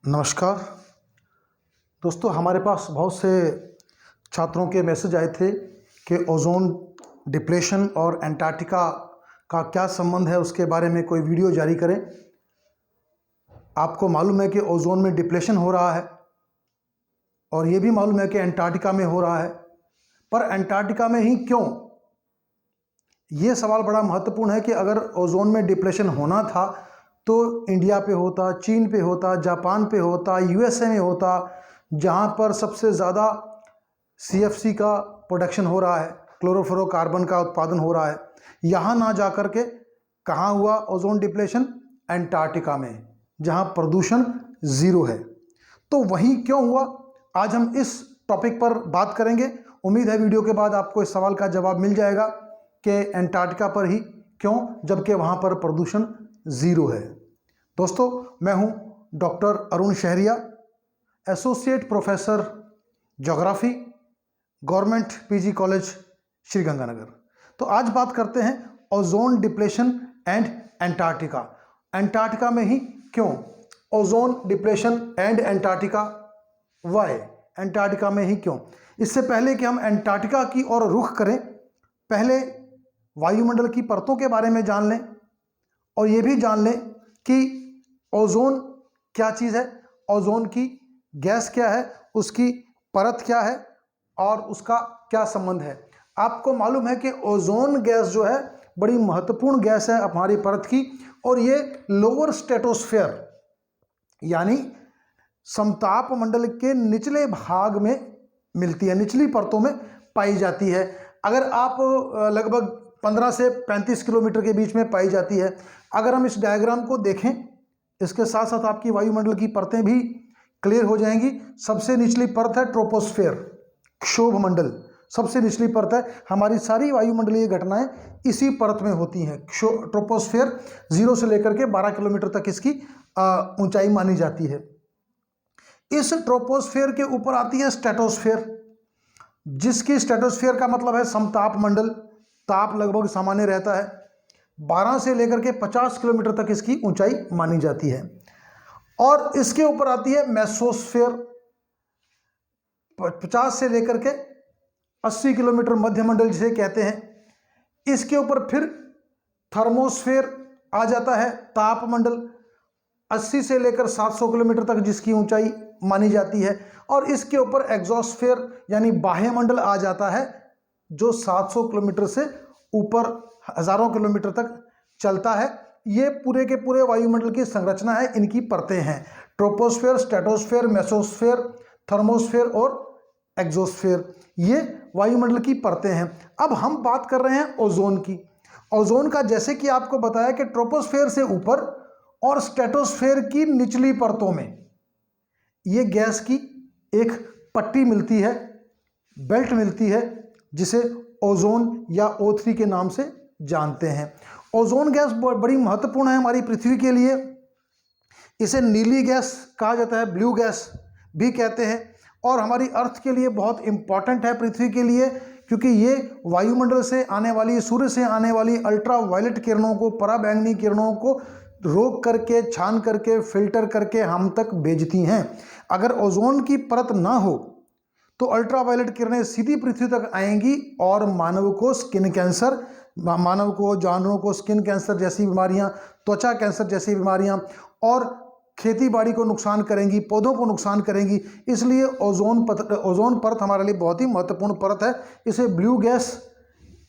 नमस्कार दोस्तों, हमारे पास बहुत से छात्रों के मैसेज आए थे कि ओजोन डिप्लेशन और एंटार्क्टिका का क्या संबंध है, उसके बारे में कोई वीडियो जारी करें। आपको मालूम है कि ओजोन में डिप्लेशन हो रहा है और ये भी मालूम है कि एंटार्क्टिका में हो रहा है, पर एंटार्क्टिका में ही क्यों? ये सवाल बड़ा महत्वपूर्ण है कि अगर ओजोन में डिप्लेशन होना था तो इंडिया पे होता, चीन पे होता, जापान पे होता, यूएसए में होता, जहाँ पर सबसे ज़्यादा सीएफसी का प्रोडक्शन हो रहा है, क्लोरोफ्लोरोकार्बन का उत्पादन हो रहा है। यहाँ ना जा कर के कहाँ हुआ ओजोन डिप्लेशन? एंटार्क्टिका में, जहाँ प्रदूषण ज़ीरो है। तो वहीं क्यों हुआ, आज हम इस टॉपिक पर बात करेंगे। उम्मीद है वीडियो के बाद आपको इस सवाल का जवाब मिल जाएगा कि एंटार्क्टिका पर ही क्यों, जबकि वहाँ पर प्रदूषण ज़ीरो है। दोस्तों, मैं हूँ doctor Arun Shahariya, associate professor geography, government PG college Sriganganagar. तो आज बात करते हैं ozone depletion and Antarctica. Antarctica में ही क्यों? Ozone depletion and Antarctica why, Antarctica में ही क्यों? इससे पहले कि हम एंटार्क्टिका की ओर रुख करें, पहले वायुमंडल की परतों के बारे में जान लें और ये भी जान लें कि ओजोन क्या चीज़ है, ओजोन की गैस क्या है, उसकी परत क्या है और उसका क्या संबंध है। आपको मालूम है कि ओजोन गैस जो है बड़ी महत्वपूर्ण गैस है हमारी परत की, और ये लोअर स्ट्रेटोस्फेयर यानी समताप मंडल के निचले भाग में मिलती है, निचली परतों में पाई जाती है। अगर आप लगभग 15 से 35 किलोमीटर के बीच में पाई जाती है। अगर हम इस डायग्राम को देखें, इसके साथ साथ आपकी वायुमंडल की परतें भी क्लियर हो जाएंगी। सबसे निचली परत है ट्रोपोस्फेयर, क्षोभ मंडल सबसे निचली परत है। हमारी सारी वायुमंडलीय घटनाएं इसी परत में होती हैं। ट्रोपोस्फेयर 0 से लेकर के 12 किलोमीटर तक इसकी ऊंचाई मानी जाती है। इस ट्रोपोस्फेयर के ऊपर आती है स्ट्रेटोस्फेयर, जिसकी स्ट्रेटोस्फेयर का मतलब है समताप मंडल। ताप लगभग सामान्य रहता है, 12 से लेकर के 50 किलोमीटर तक इसकी ऊंचाई मानी जाती है। और इसके ऊपर आती है मेसोस्फेयर, 50 से लेकर के 80 किलोमीटर मध्यमंडल जिसे कहते हैं। इसके ऊपर फिर थर्मोस्फेयर आ जाता है, तापमंडल 80 से लेकर 700 किलोमीटर तक जिसकी ऊंचाई मानी जाती है। और इसके ऊपर एग्जॉस्फेयर यानी बाह्यमंडल आ जाता है, जो 700 किलोमीटर से ऊपर हजारों किलोमीटर तक चलता है। ये पूरे के पूरे वायुमंडल की संरचना है, इनकी परतें हैं ट्रोपोस्फेयर, स्ट्रेटोस्फेयर, मेसोस्फेयर, थर्मोस्फेयर और एग्जोस्फेयर। ये वायुमंडल की परतें हैं। अब हम बात कर रहे हैं ओजोन की। ओजोन का जैसे कि आपको बताया कि ट्रोपोस्फेयर से ऊपर और स्ट्रेटोस्फेयर की निचली परतों में ये गैस की एक पट्टी मिलती है, बेल्ट मिलती है, जिसे ओजोन या O3 के नाम से जानते हैं। ओजोन गैस बड़ी महत्वपूर्ण है हमारी पृथ्वी के लिए। इसे नीली गैस कहा जाता है, ब्लू गैस भी कहते हैं, और हमारी अर्थ के लिए बहुत इंपॉर्टेंट है, पृथ्वी के लिए, क्योंकि ये वायुमंडल से आने वाली, सूर्य से आने वाली अल्ट्रा वायलेट किरणों को, पराबैंगनी किरणों को रोक करके, छान करके, फिल्टर करके हम तक भेजती हैं। अगर ओजोन की परत ना हो तो अल्ट्रा वायलेट किरणें सीधी पृथ्वी तक आएंगी और मानव को स्किन कैंसर, मानव को, जानवरों को स्किन कैंसर जैसी बीमारियां, त्वचा कैंसर जैसी बीमारियां, और खेती बाड़ी को नुकसान करेंगी, पौधों को नुकसान करेंगी। इसलिए ओजोन परत हमारे लिए बहुत ही महत्वपूर्ण परत है। इसे ब्लू गैस,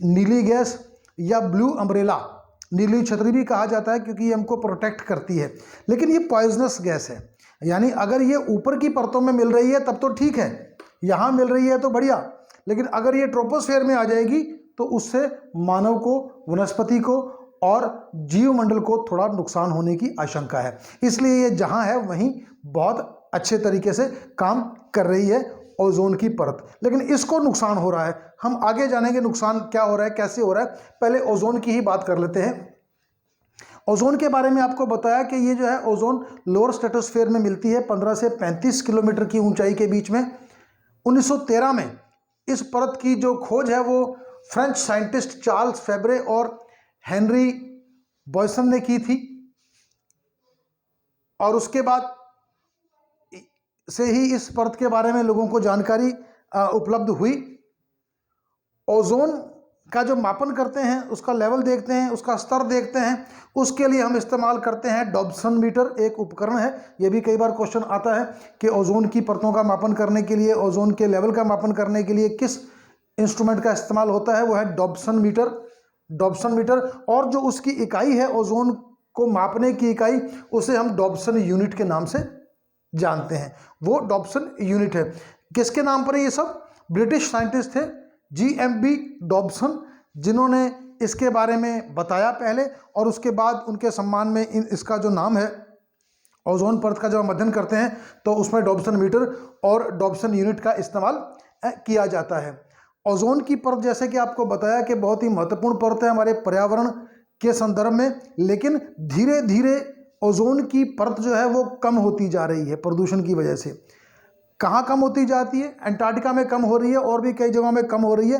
नीली गैस या ब्लू अम्ब्रेला, नीली छतरी भी कहा जाता है, क्योंकि ये हमको प्रोटेक्ट करती है। लेकिन ये पॉइजनस गैस है, यानी अगर ये ऊपर की परतों में मिल रही है तब तो ठीक है, यहाँ मिल रही है तो बढ़िया, लेकिन अगर ये ट्रोपोस्फेयर में आ जाएगी तो उससे मानव को, वनस्पति को और जीवमंडल को थोड़ा नुकसान होने की आशंका है। इसलिए ये जहाँ है वहीं बहुत अच्छे तरीके से काम कर रही है ओजोन की परत, लेकिन इसको नुकसान हो रहा है। हम आगे जानेंगे नुकसान क्या हो रहा है, कैसे हो रहा है। पहले ओजोन की ही बात कर लेते हैं। ओजोन के बारे में आपको बताया कि ये जो है ओजोन लोअर स्ट्रेटोस्फेयर में मिलती है, 15 से 35 किलोमीटर की ऊंचाई के बीच में। 1913 में इस परत की जो खोज है वो फ्रेंच साइंटिस्ट चार्ल्स फेब्रे और हेनरी बॉयसन ने की थी, और उसके बाद से ही इस परत के बारे में लोगों को जानकारी उपलब्ध हुई। ओजोन का जो मापन करते हैं, उसका लेवल देखते हैं, उसका स्तर देखते हैं, उसके लिए हम इस्तेमाल करते हैं डॉब्सन मीटर, एक उपकरण है। ये भी कई बार क्वेश्चन आता है कि ओजोन की परतों का मापन करने के लिए, ओजोन के लेवल का मापन करने के लिए किस इंस्ट्रूमेंट का इस्तेमाल होता है, वो है डॉब्सन मीटर। डॉब्सन मीटर, और जो उसकी इकाई है ओजोन को मापने की इकाई, उसे हम डॉब्सन यूनिट के नाम से जानते हैं। वो डॉब्सन यूनिट है। किसके नाम पर है ये सब? ब्रिटिश साइंटिस्ट थे GMB डॉब्सन, जिन्होंने इसके बारे में बताया पहले, और उसके बाद उनके सम्मान में इसका जो नाम है, ओजोन परत का जब हम अध्ययन करते हैं तो उसमें डॉब्सन मीटर और डॉब्सन यूनिट का इस्तेमाल किया जाता है। ओजोन की परत, जैसे कि आपको बताया, कि बहुत ही महत्वपूर्ण परत है हमारे पर्यावरण के संदर्भ में, लेकिन धीरे धीरे ओजोन की परत जो है वो कम होती जा रही है प्रदूषण की वजह से। कहाँ कम होती जाती है? अंटार्कटिका में कम हो रही है, और भी कई जगहों में कम हो रही है।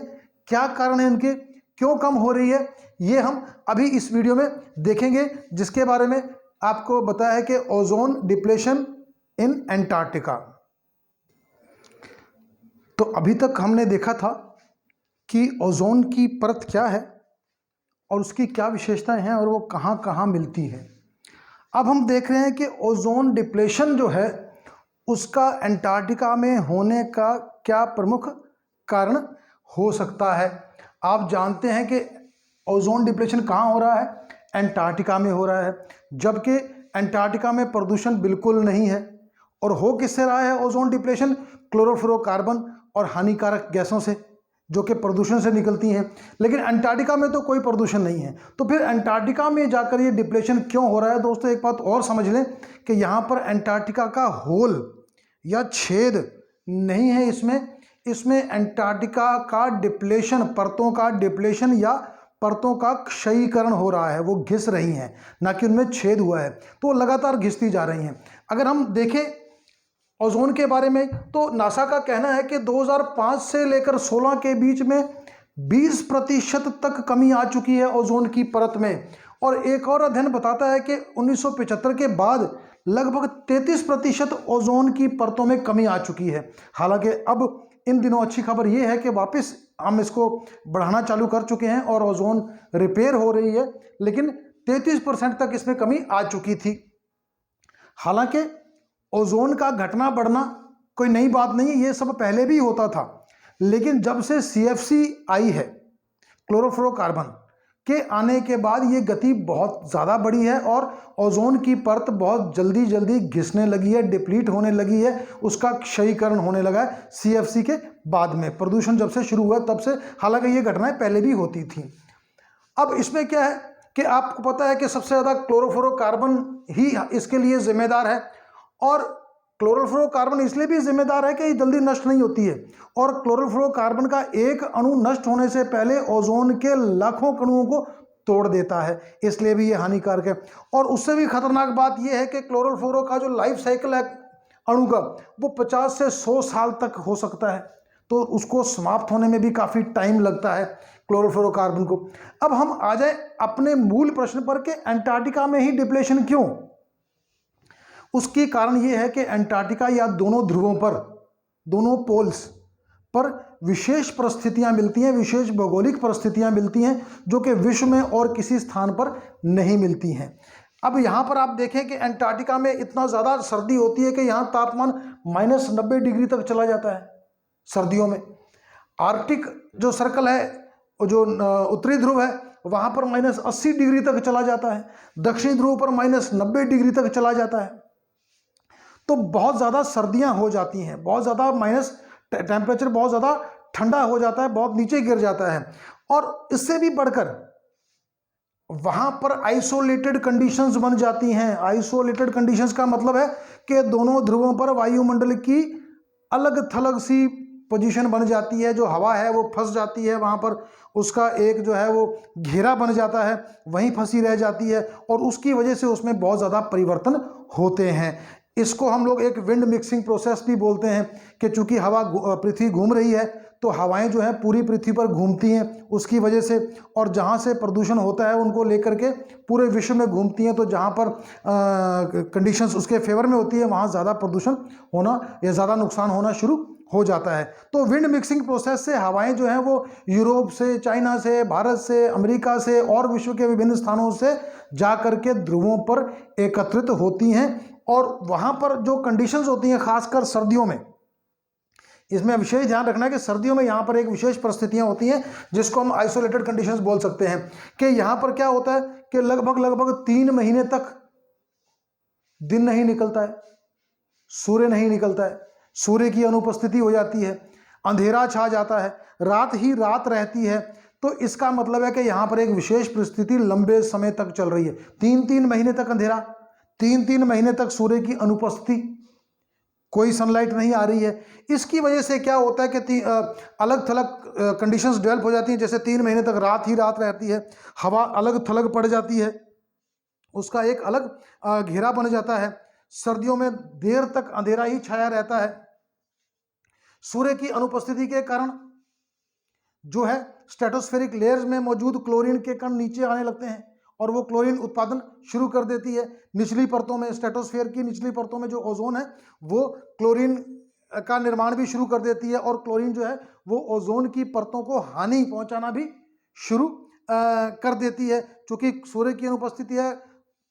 क्या कारण है इनके, क्यों कम हो रही है, ये हम अभी इस वीडियो में देखेंगे, जिसके बारे में आपको बताया है कि ओजोन डिप्लेशन इन अंटार्कटिका। तो अभी तक हमने देखा था कि ओजोन की परत क्या है और उसकी क्या विशेषताएं हैं और वो कहाँ कहाँ मिलती है। अब हम देख रहे हैं कि ओजोन डिप्लेशन जो है उसका अंटार्कटिका में होने का क्या प्रमुख कारण हो सकता है। आप जानते हैं कि ओजोन डिप्लेशन कहाँ हो रहा है? अंटार्कटिका में हो रहा है, जबकि अंटार्कटिका में प्रदूषण बिल्कुल नहीं है। और हो किससे रहा है ओजोन डिप्लेशन? क्लोरोफ्लोरोकार्बन और हानिकारक गैसों से, जो कि प्रदूषण से निकलती हैं। लेकिन अंटार्कटिका में तो कोई प्रदूषण नहीं है, तो फिर अंटार्कटिका में जाकर ये डिप्लेशन क्यों हो रहा है? दोस्तों एक बात और समझ लें कि यहाँ पर अंटार्कटिका का होल या छेद नहीं है, इसमें अंटार्कटिका का डिप्लेशन, परतों का डिप्लेशन या परतों का क्षयीकरण हो रहा है। वो घिस रही हैं, ना कि उनमें छेद हुआ है, तो वो लगातार घिसती जा रही हैं। अगर हम देखें ओजोन के बारे में, तो नासा का कहना है कि 2005 से लेकर 16 के बीच में 20% तक कमी आ चुकी है ओजोन की परत में। और एक और अध्ययन बताता है कि 1975 के बाद लगभग 33% ओजोन की परतों में कमी आ चुकी है। हालांकि अब इन दिनों अच्छी खबर यह है कि वापस हम इसको बढ़ाना चालू कर चुके हैं और ओजोन रिपेयर हो रही है, लेकिन 33% तक इसमें कमी आ चुकी थी। हालांकि ओजोन का घटना बढ़ना कोई नई बात नहीं है, ये सब पहले भी होता था, लेकिन जब से CFC आई है, क्लोरोफ्लोरोकार्बन के आने के बाद ये गति बहुत ज़्यादा बढ़ी है और ओजोन की परत बहुत जल्दी जल्दी घिसने लगी है, डिप्लीट होने लगी है, उसका क्षयीकरण होने लगा है CFC के बाद में। प्रदूषण जब से शुरू हुआ तब से, हालांकि ये घटनाएं पहले भी होती थी। अब इसमें क्या है कि आपको पता है कि सबसे ज़्यादा क्लोरोफ्लोरोकार्बन ही इसके लिए जिम्मेदार है, और क्लोरोफ्लोरोकार्बन इसलिए भी जिम्मेदार है कि ये जल्दी नष्ट नहीं होती है, और क्लोरोफ्लोरोकार्बन का एक अणु नष्ट होने से पहले ओजोन के लाखों अणुओं को तोड़ देता है, इसलिए भी ये हानिकारक है। और उससे भी खतरनाक बात यह है कि क्लोरोफ्लोरो का जो लाइफ साइकिल है अणु का, वो 50 से 100 साल तक हो सकता है, तो उसको समाप्त होने में भी काफ़ी टाइम लगता है क्लोरोफ्लोरोकार्बन को। अब हम आ जाए अपने मूल प्रश्न पर कि अंटार्कटिका में ही डिप्लेशन क्यों? उसकी कारण ये है कि अंटार्कटिका या दोनों ध्रुवों पर, दोनों पोल्स पर विशेष परिस्थितियां मिलती हैं, विशेष भौगोलिक परिस्थितियां मिलती हैं, जो कि विश्व में और किसी स्थान पर नहीं मिलती हैं। अब यहाँ पर आप देखें कि अंटार्कटिका में इतना ज़्यादा सर्दी होती है कि यहाँ तापमान -90 डिग्री तक चला जाता है सर्दियों में। आर्कटिक जो सर्कल है, जो उत्तरी ध्रुव है, वहाँ पर -80 डिग्री तक चला जाता है, दक्षिणी ध्रुव पर -90 डिग्री तक चला जाता है। तो बहुत ज़्यादा सर्दियां हो जाती हैं, बहुत ज़्यादा टेम्परेचर बहुत ज़्यादा ठंडा हो जाता है, बहुत नीचे गिर जाता है। और इससे भी बढ़कर वहाँ पर आइसोलेटेड कंडीशंस बन जाती हैं। आइसोलेटेड कंडीशंस का मतलब है कि दोनों ध्रुवों पर वायुमंडल की अलग थलग सी पोजीशन बन जाती है, जो हवा है वो फंस जाती है वहाँ पर, उसका एक जो है वो घेरा बन जाता है, वहीं फंसी रह जाती है, और उसकी वजह से उसमें बहुत ज़्यादा परिवर्तन होते हैं। इसको हम लोग एक विंड मिक्सिंग प्रोसेस भी बोलते हैं कि चूंकि हवा पृथ्वी घूम रही है तो हवाएं जो है पूरी पृथ्वी पर घूमती हैं उसकी वजह से, और जहाँ से प्रदूषण होता है उनको लेकर के पूरे विश्व में घूमती हैं। तो जहाँ पर कंडीशंस उसके फेवर में होती है वहाँ ज़्यादा प्रदूषण होना या ज़्यादा नुकसान होना शुरू हो जाता है। तो विंड मिक्सिंग प्रोसेस से हवाएं जो हैं वो यूरोप से, चाइना से, भारत से, अमेरिका से और विश्व के विभिन्न स्थानों से जा करके ध्रुवों पर एकत्रित होती हैं, और वहाँ पर जो कंडीशंस होती हैं खासकर सर्दियों में, इसमें विशेष ध्यान रखना है कि सर्दियों में यहाँ पर एक विशेष परिस्थितियाँ होती हैं जिसको हम आइसोलेटेड कंडीशंस बोल सकते हैं। कि यहाँ पर क्या होता है कि लगभग 3 महीने तक दिन नहीं निकलता है, सूर्य नहीं निकलता है, सूर्य की अनुपस्थिति हो जाती है, अंधेरा छा जाता है, रात ही रात रहती है। तो इसका मतलब है कि यहाँ पर एक विशेष परिस्थिति लंबे समय तक चल रही है। 3-3 महीने तक अंधेरा, 3-3 महीने तक सूर्य की अनुपस्थिति, कोई सनलाइट नहीं आ रही है। इसकी वजह से क्या होता है कि अलग थलग कंडीशंस डेवलप हो जाती हैं। जैसे 3 महीने तक रात ही रात रहती है, हवा अलग थलग पड़ जाती है, उसका एक अलग घेरा बन जाता है। सर्दियों में देर तक अंधेरा ही छाया रहता है। सूर्य की अनुपस्थिति के कारण जो है स्ट्रेटोस्फेरिक लेयर्स में मौजूद क्लोरीन के कण नीचे आने लगते हैं और वो क्लोरीन उत्पादन शुरू कर देती है। निचली परतों में, स्ट्रेटोस्फेयर की निचली परतों में जो ओजोन है वो क्लोरीन का निर्माण भी शुरू कर देती है, और क्लोरीन जो है वो ओजोन की परतों को हानि पहुंचाना भी शुरू कर देती है। क्योंकि सूर्य की अनुपस्थिति है,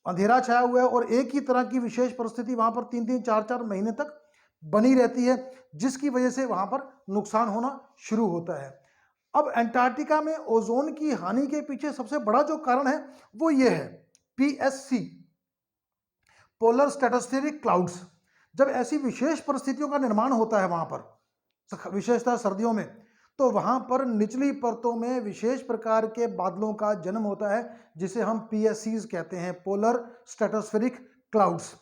अंधेरा छाया हुआ है और एक ही तरह की विशेष परिस्थिति वहां पर 3-3, 4-4 महीने तक बनी रहती है, जिसकी वजह से वहां पर नुकसान होना शुरू होता है। अब एंटार्क्टिका में ओजोन की हानि के पीछे सबसे बड़ा जो कारण है वो ये है पीएससी, पोलर स्ट्रेटोस्फेरिक क्लाउड्स। जब ऐसी विशेष परिस्थितियों का निर्माण होता है वहां पर, विशेषतः सर्दियों में, तो वहां पर निचली परतों में विशेष प्रकार के बादलों का जन्म होता है जिसे हम पीएससीज कहते हैं, पोलर स्ट्रेटोस्फेरिक क्लाउड्स।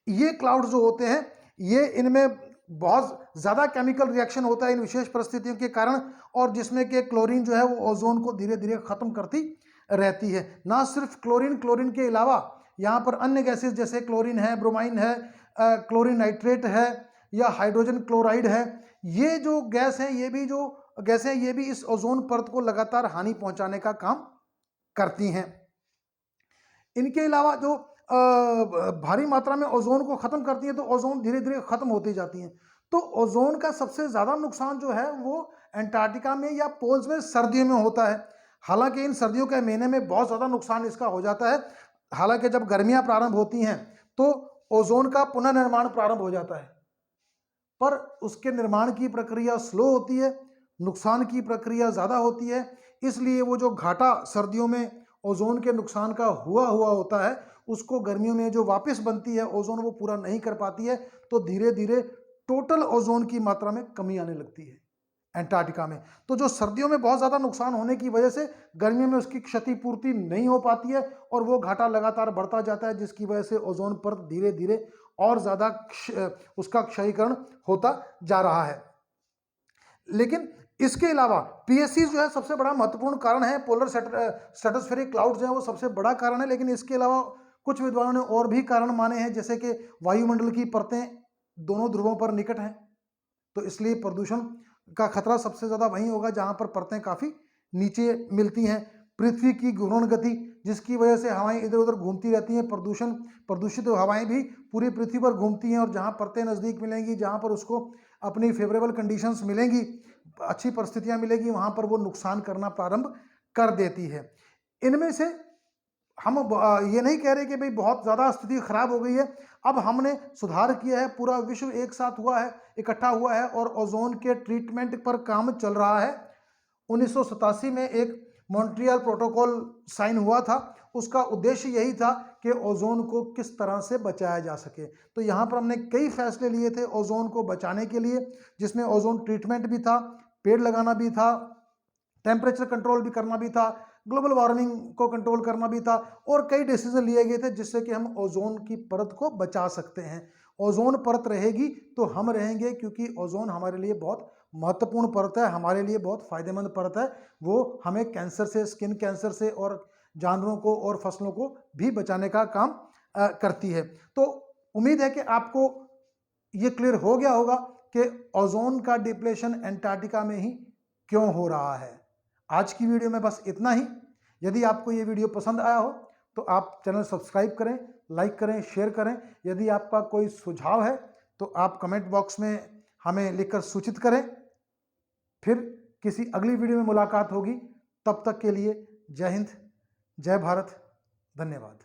ये क्लाउड्स जो होते हैं ये, इनमें बहुत ज़्यादा केमिकल रिएक्शन होता है इन विशेष परिस्थितियों के कारण, और जिसमें कि क्लोरीन जो है वो ओजोन को धीरे धीरे ख़त्म करती रहती है। ना सिर्फ क्लोरीन, क्लोरीन के अलावा यहाँ पर अन्य गैसेस जैसे क्लोरीन है, ब्रोमाइन है, क्लोरीन नाइट्रेट है या हाइड्रोजन क्लोराइड है, ये जो गैस है, ये भी जो गैसें हैं ये भी इस ओजोन परत को लगातार हानि पहुंचाने का काम करती हैं। इनके अलावा जो भारी मात्रा में ओजोन को खत्म करती है तो ओजोन धीरे धीरे खत्म होती जाती है। तो ओजोन का सबसे ज्यादा नुकसान जो है वो एंटार्क्टिका में या पोल्स में सर्दियों में होता है। हालांकि इन सर्दियों के महीने में बहुत ज्यादा नुकसान इसका हो जाता है। हालांकि जब गर्मियां प्रारंभ होती हैं तो ओजोन का पुनर्निर्माण प्रारंभ हो जाता है, पर उसके निर्माण की प्रक्रिया स्लो होती है, नुकसान की प्रक्रिया ज़्यादा होती है। इसलिए वो जो घाटा सर्दियों में ओजोन के नुकसान का हुआ होता है उसको गर्मियों में जो वापस बनती है ओजोन वो पूरा नहीं कर पाती है, तो धीरे धीरे टोटल ओजोन की मात्रा में कमी आने लगती है एंटार्क्टिका में। तो जो सर्दियों में बहुत ज़्यादा नुकसान होने की वजह से गर्मियों में उसकी क्षतिपूर्ति नहीं हो पाती है और वो घाटा लगातार बढ़ता जाता है, जिसकी वजह से ओजोन परत धीरे धीरे और ज़्यादा उसका क्षयीकरण होता जा रहा है। लेकिन इसके अलावा पीएससी जो है सबसे बड़ा महत्वपूर्ण कारण है, पोलर स्ट्रेटोस्फेरिक क्लाउड्स जो है वो सबसे बड़ा कारण है। लेकिन इसके अलावा कुछ विद्वानों ने और भी कारण माने हैं, जैसे कि वायुमंडल की परतें दोनों ध्रुवों पर निकट हैं, तो इसलिए प्रदूषण का खतरा सबसे ज़्यादा वहीं होगा जहां पर परतें काफ़ी नीचे मिलती हैं। पृथ्वी की घूर्णन गति, जिसकी वजह से हवाएं इधर उधर घूमती रहती हैं, प्रदूषित हवाएं भी पूरी पृथ्वी पर घूमती हैं, और जहां परतें नज़दीक मिलेंगी, जहां पर उसको अपनी फेवरेबल कंडीशंस मिलेंगी, अच्छी परिस्थितियां मिलेगी, वहां पर वो नुकसान करना प्रारंभ कर देती है। इनमें से हम ये नहीं कह रहे कि भाई बहुत ज़्यादा स्थिति खराब हो गई है, अब हमने सुधार किया है, पूरा विश्व एक साथ हुआ है, इकट्ठा हुआ है और ओजोन के ट्रीटमेंट पर काम चल रहा है। 1987 में एक मॉन्ट्रियल प्रोटोकॉल साइन हुआ था, उसका उद्देश्य यही था कि ओजोन को किस तरह से बचाया जा सके। तो यहाँ पर हमने कई फैसले लिए थे ओजोन को बचाने के लिए, जिसमें ओजोन ट्रीटमेंट भी था, पेड़ लगाना भी था, टेम्परेचर कंट्रोल भी करना भी था, ग्लोबल वार्मिंग को कंट्रोल करना भी था, और कई डिसीजन लिए गए थे जिससे कि हम ओजोन की परत को बचा सकते हैं। ओजोन परत रहेगी तो हम रहेंगे, क्योंकि ओजोन हमारे लिए बहुत महत्वपूर्ण परत है, हमारे लिए बहुत फायदेमंद परत है। वो हमें कैंसर से, स्किन कैंसर से और जानवरों को और फसलों को भी बचाने का काम करती है। तो उम्मीद है कि आपको ये क्लियर हो गया होगा कि ओजोन का डिप्लेशन एंटार्क्टिका में ही क्यों हो रहा है। आज की वीडियो में बस इतना ही। यदि आपको ये वीडियो पसंद आया हो तो आप चैनल सब्सक्राइब करें, लाइक करें, शेयर करें। यदि आपका कोई सुझाव है तो आप कमेंट बॉक्स में हमें लिखकर सूचित करें। फिर किसी अगली वीडियो में मुलाकात होगी। तब तक के लिए जय हिंद, जय भारत, धन्यवाद।